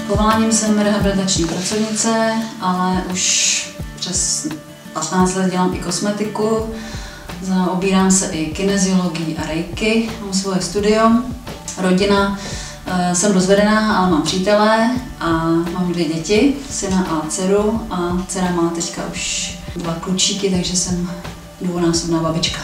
Povoláním jsem rehabilitační pracovnice, ale už přes 15 let dělám i kosmetiku. Obírám se i kineziologií a reiki, mám svoje studio. Rodina, jsem rozvedená, ale mám přítele a mám 2 děti, syna a dceru. A dcera má teďka už 2 klučíky, takže jsem dvounásobná babička.